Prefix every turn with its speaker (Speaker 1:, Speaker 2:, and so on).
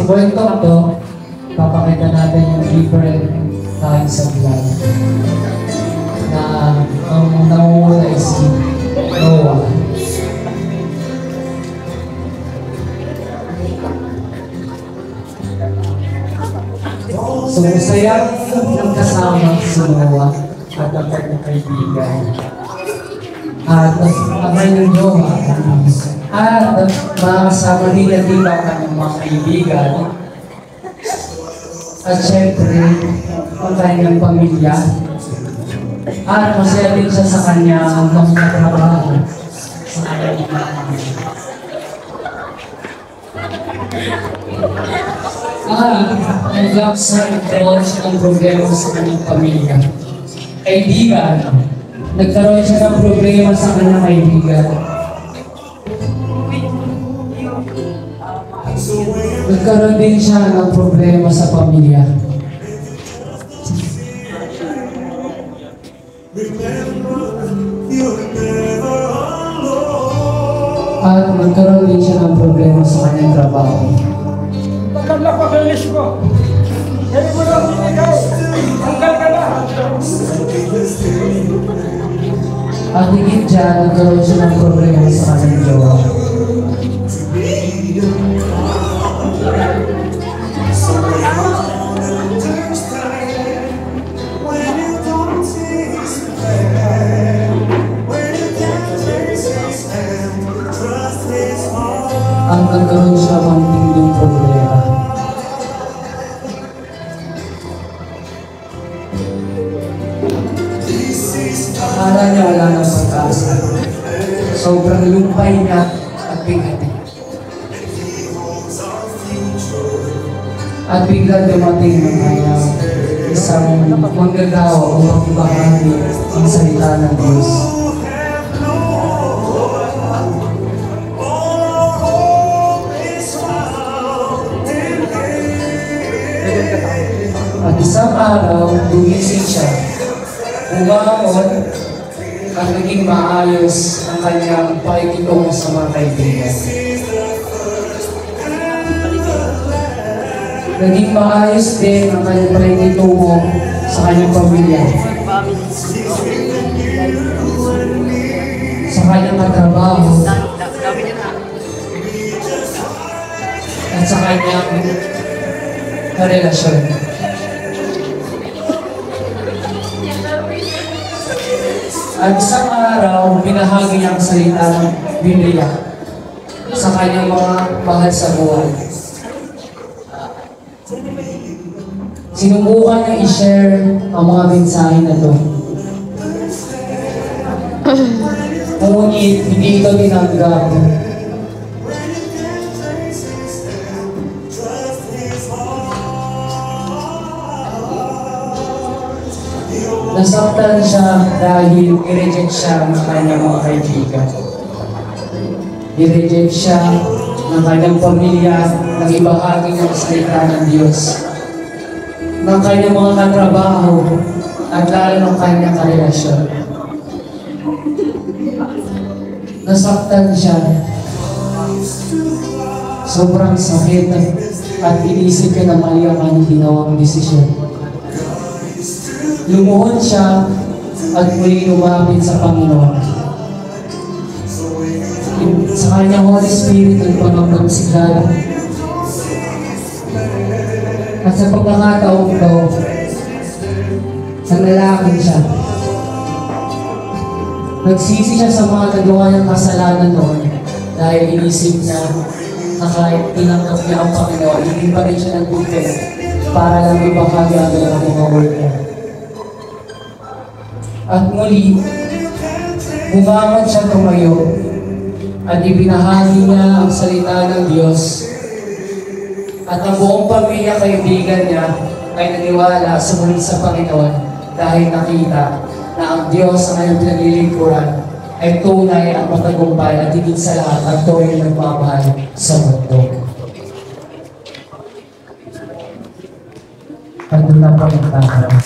Speaker 1: kwento to, papakita natin yung different kinds of love na ang nangunguna ay si Noah. So, masayang magkasama si Noah at ang kanyang kaibigan. At abay ng jowa. At makakasama din ang kanyang mga kaibigan. At syempre, ang kanyang pamilya. At masaya din siya sa kanyang mga trabaho. Sa kanyang hanggang sa nagkaroon siya ng problema sa kanyang pamilya. Kaibigan, nagkaroon siya ng problema sa kanyang kaibigan. Nagkaroon din siya ng problema sa pamilya. At nagkaroon din siya ng problema sa kanyang trabaho.
Speaker 2: Tanggal pa finish ko. Kaya mo lang binigay. Tanggal ka na.
Speaker 1: At higit dyan, nagkaroon siya ng problema sa kanyang jowa. Ang nagkaroon siya ng tinding problema. Akala niya wala ng pag-asa. Sobrang lumpay niya at bigat. At biglang dumating ng kanyang isang manggagawa upang ibahagi ang salita ng Diyos. At isang araw, gumising siya. Umangon at naging maayos ang kanyang pakikitungo sa mga kaibigan. Naging maayos din ang kanyang pakikitungo sa kanyang pamilya. Sa kanyang katrabaho. At sa kanyang karelasyon. At isang araw, binahagi niya ang salita ng Biblia sa kanyang mga mahal sa buhay. Sinubukan niya i-share ang mga mensahe na ito. Ngunit hindi ito tinanggap. Nasaktan siya dahil i-reject siya ng kanyang mga kaibigan. I-reject siya ng kanyang pamilya nang ibahagi niya ang salita ng Diyos. Ng kanyang mga katrabaho at lalo ng kanyang karelasyon. Nasaktan siya. Sobrang sakit at inisip ka na mali ang kanyang ginawang desisyon. Lumuhod siya at muli lumapit sa Panginoon. Sa kanyang Holy Spirit nagpapagsigala. At sa pagkakataong ito, nanalangin siya. Nagsisi siya sa mga nagawa niyang kasalanan noon dahil inisip niya na kahit tinanggap niya ang Panginoon, hindi pa rin siya nagpupil para lang ibahagi ang mga word niya. At muli, bumangon siya tumayo at ibinahagi niya ang salita ng Diyos. At ang buong pamilya kaibigan niya ay naniwala sumunod sa Panginoon dahil nakita na ang Diyos ang kanyang pinaglilingkuran ay tunay ang matagumpay at higit sa lahat ang tunay na nagmamahal sa mundo. At doon na po ang